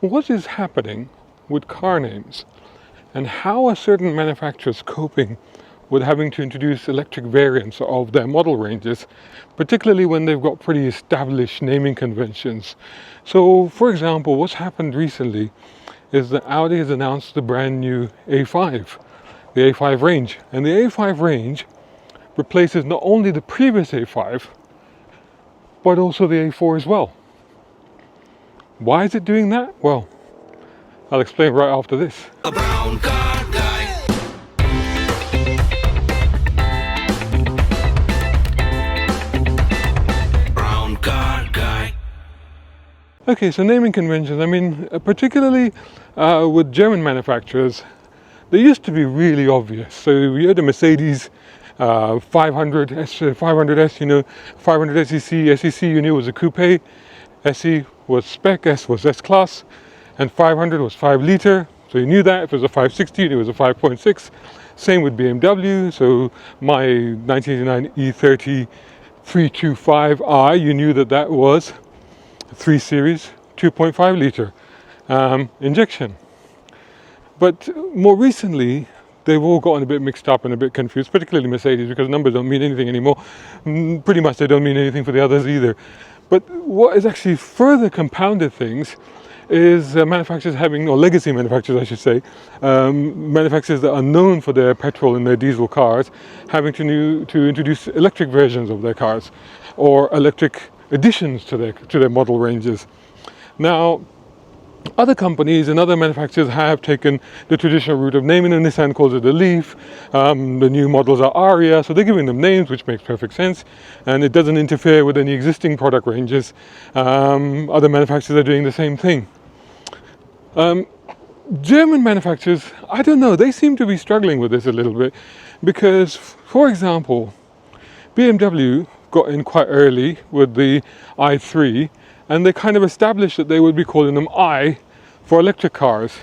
what is happening with car names and how are certain manufacturers coping with having to introduce electric variants of their model ranges, particularly when they've got pretty established naming conventions. So, for example, what's happened recently is that Audi has announced the brand new A5, the A5 range. And the A5 range replaces not only the previous A5, but also the A4 as well. Why is it doing that? Well, I'll explain right after this. A brown car guy. Brown car guy. Okay, so naming conventions, I mean, particularly with German manufacturers, they used to be really obvious. So you had the Mercedes 500, 500S, you know, 500 SEC, SEC you knew was a coupe, SE was spec, S was S-Class, and 500 was 5 litre, so you knew that. If it was a 560, you knew it was a 5.6. Same with BMW, so my 1989 E30 325i, you knew that that was a 3 Series 2.5 litre injection. But more recently, they've all gotten a bit mixed up and a bit confused, particularly Mercedes, because numbers don't mean anything anymore. Pretty much they don't mean anything for the others either. But what has actually further compounded things is manufacturers having, or legacy manufacturers I should say, manufacturers that are known for their petrol and their diesel cars, having to introduce electric versions of their cars, or electric additions to their model ranges. Now, other companies and other manufacturers have taken the traditional route of naming them. Nissan calls it the Leaf. The new models are Aria, so they're giving them names, which makes perfect sense, and it doesn't interfere with any existing product ranges. Other manufacturers are doing the same thing. German manufacturers, I don't know, they seem to be struggling with this a little bit, because, for example, BMW got in quite early with the i3, and they kind of established that they would be calling them I for electric cars.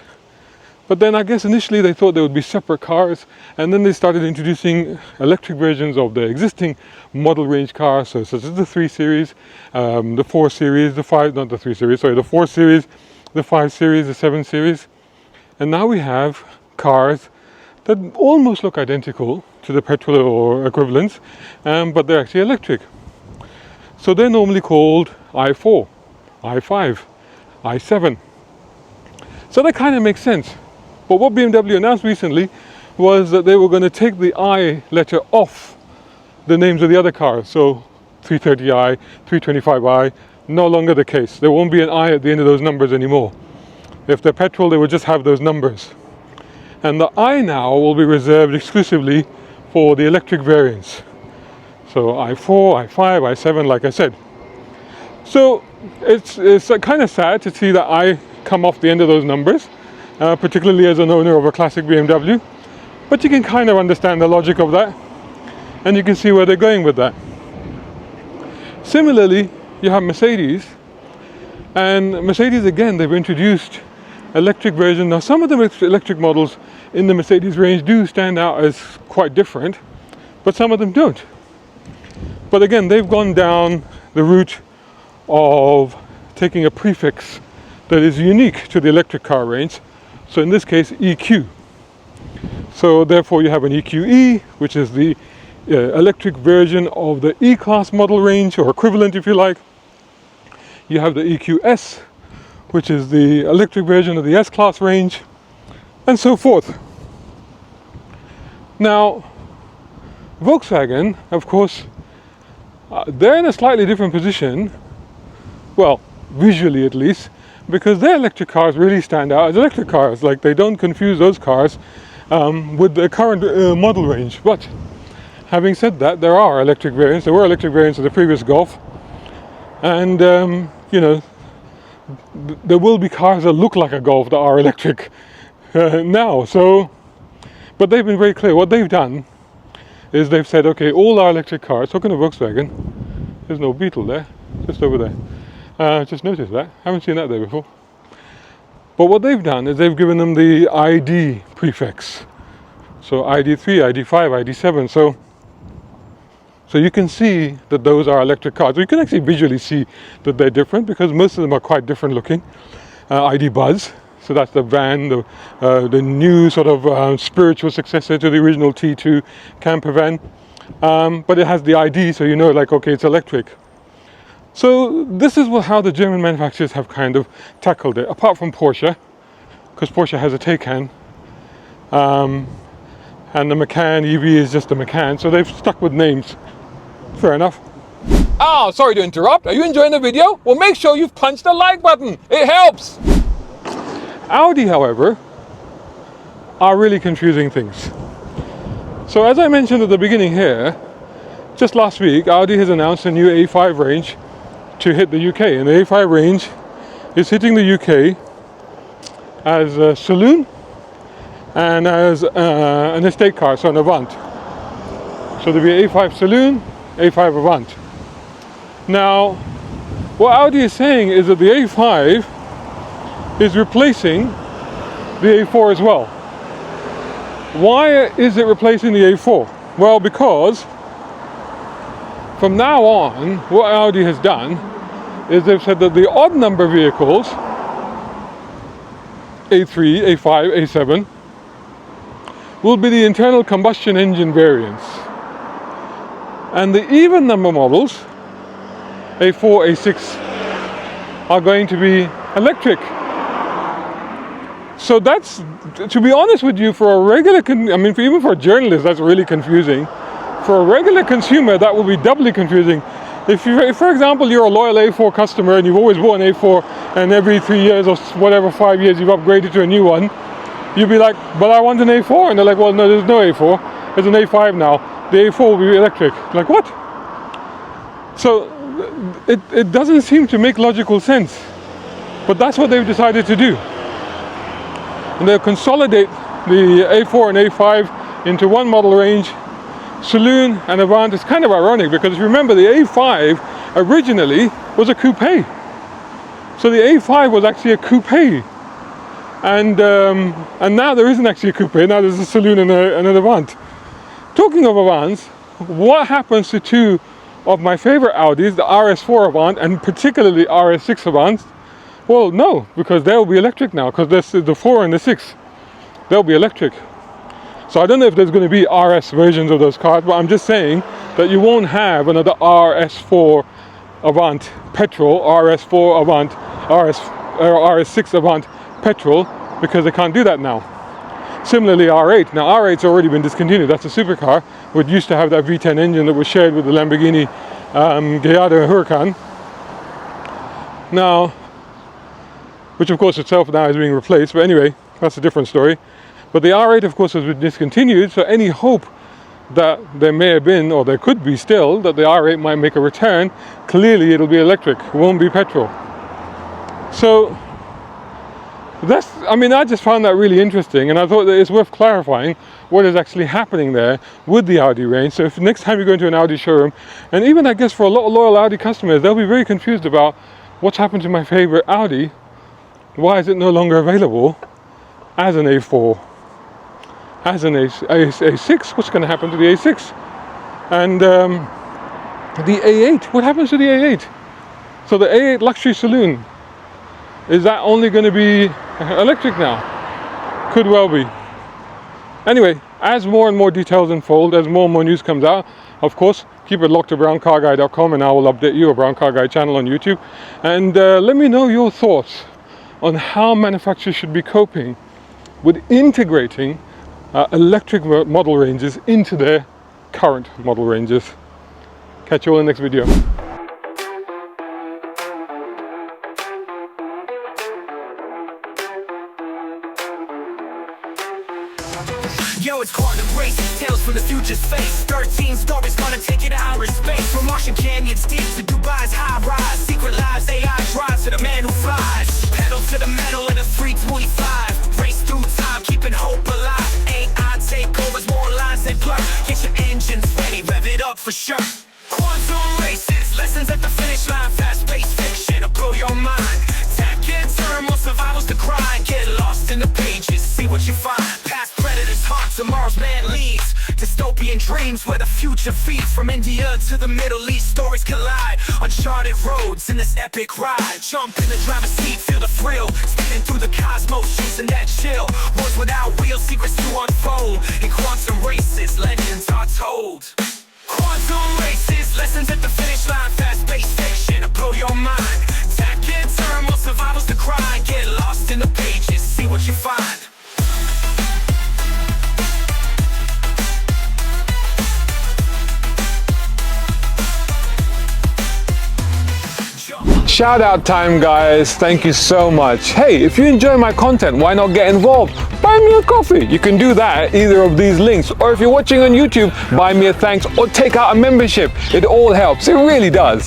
But then I guess initially they thought they would be separate cars, and then they started introducing electric versions of their existing model range cars, so such as the 3 Series, the 4 Series, the 5, not the 3 Series, sorry, the 4 Series, the 5 Series, the 7 Series. And now we have cars that almost look identical to the petrol or equivalents, but they're actually electric. So they're normally called i4, i5, i7. So that kind of makes sense. But what BMW announced recently was that they were going to take the I letter off the names of the other cars. So 330i, 325i, no longer the case. There won't be an I at the end of those numbers anymore. If they're petrol, they will just have those numbers. And the I now will be reserved exclusively for the electric variants. So i4, i5, i7, like I said. So it's kind of sad to see that I come off the end of those numbers, particularly as an owner of a classic BMW. But you can kind of understand the logic of that, and you can see where they're going with that. Similarly, you have Mercedes, and Mercedes again, they've introduced electric version. Now some of the electric models in the Mercedes range do stand out as quite different, but some of them don't. But again, they've gone down the route of taking a prefix that is unique to the electric car range. So in this case, EQ. So therefore you have an EQE, which is the electric version of the E-Class model range, or equivalent if you like. You have the EQS, which is the electric version of the S-Class range, and so forth. Now, Volkswagen, of course, they're in a slightly different position, well, visually at least, because their electric cars really stand out as electric cars. Like, they don't confuse those cars with the current model range. But having said that, there are electric variants. There were electric variants of the previous Golf, and you know, there will be cars that look like a Golf that are electric now. So, but they've been very clear. What they've done is they've said, okay, all our electric cars, talking to Volkswagen, there's no Beetle there, just over there. Just noticed that, haven't seen that there before. But what they've done is they've given them the ID prefix. So ID3, ID5, ID7, so you can see that those are electric cars. You can actually visually see that they're different, because most of them are quite different looking. ID Buzz. So that's the van, the new sort of spiritual successor to the original T2 camper van. But it has the ID, so you know, like, okay, it's electric. So this is how the German manufacturers have kind of tackled it, apart from Porsche, because Porsche has a Taycan, and the Macan EV is just a Macan, so they've stuck with names. Fair enough. Oh, sorry to interrupt. Are you enjoying the video? Well, make sure you've punched the like button. It helps. Audi, however, are really confusing things. So as I mentioned at the beginning here, just last week, Audi has announced a new A5 range to hit the UK. And the A5 range is hitting the UK as a saloon and as an estate car, so an Avant. So there'll be A5 Saloon, A5 Avant. Now, what Audi is saying is that the A5 is replacing the A4 as well. Why is it replacing the A4? Well, because from now on, what Audi has done is they've said that the odd number vehicles, A3, A5, A7, will be the internal combustion engine variants. And the even number models, A4, A6, are going to be electric. So that's, to be honest with you, for a regular, even for a journalist, that's really confusing. For a regular consumer, that will be doubly confusing. If, for example, you're a loyal A4 customer and you've always bought an A4, and every 3 years or whatever, 5 years, you've upgraded to a new one, you'd be like, but I want an A4. And they're like, well, no, there's no A4. There's an A5 now. The A4 will be electric. Like, what? So it doesn't seem to make logical sense. But that's what they've decided to do. And they'll consolidate the A4 and A5 into one model range. Saloon and Avant is kind of ironic because remember, the A5 originally was a coupe. So the A5 was actually a coupe. And now there isn't actually a coupe, now there's a saloon and an Avant. Talking of Avants, what happens to two of my favorite Audis, the RS4 Avant and particularly RS6 Avant? Well, no, because they'll be electric now, because there's the 4 and the 6, they'll be electric. So I don't know if there's going to be RS versions of those cars, but I'm just saying that you won't have another RS4 Avant petrol, RS4 Avant, RS6 Avant petrol, because they can't do that now. Similarly, R8. Now R8's already been discontinued. That's a supercar, which used to have that V10 engine that was shared with the Lamborghini Gallardo Huracan. Now, which of course itself now is being replaced, but anyway, that's a different story. But the R8 of course has been discontinued, so any hope that there may have been, or there could be still, that the R8 might make a return, clearly it'll be electric, it won't be petrol. So that's, I just found that really interesting, and I thought that it's worth clarifying what is actually happening there with the Audi range. So if next time you go into an Audi showroom, and even I guess for a lot of loyal Audi customers, they'll be very confused about what's happened to my favorite Audi. Why is it no longer available as an A4? As an A6, what's going to happen to the A6? And the A8, what happens to the A8? So the A8 luxury saloon, is that only going to be electric now? Could well be. Anyway, as more and more details unfold, as more and more news comes out, of course, keep it locked to browncarguy.com and I will update you, a Brown Car Guy channel on YouTube. And let me know your thoughts on how manufacturers should be coping with integrating electric model ranges into their current model ranges. Catch you all in the next video. Yo, it's called the race, tales from the future's face. 13 stories gonna take it to outer space. From Martian canyons deep to Dubai's high rise. Secret lives, AI drives to the man who flies. Pedal to the metal in a 325. Race through time, keeping hope alive. AI takeovers, more lines than blur. Get your engines ready, rev it up for sure. Quantum races, lessons at the finish line. Fast-paced fiction, it'll blow your mind. Tech and turn, more survivals to grind. Get lost in the pages, see what you find. Past predators hunt, tomorrow's man leads. Dystopian dreams where the future feeds. From India to the Middle East, stories collide. Uncharted roads in this epic ride. Jump in the driver's seat, feel the thrill. the cosmos, using that chill. Words without wheels, secrets to unfold. In quantum races, legends are told. Quantum races, lessons at the finish line. Fast-paced fiction to blow your mind. Tactic thermal, survival's the grind. Get lost in the pages, see what you find. Shout out time, guys. Thank you so much. Hey, if you enjoy my content, why not get involved? Buy me a coffee. You can do that at either of these links. Or if you're watching on YouTube, buy me a thanks or take out a membership. It all helps. It really does.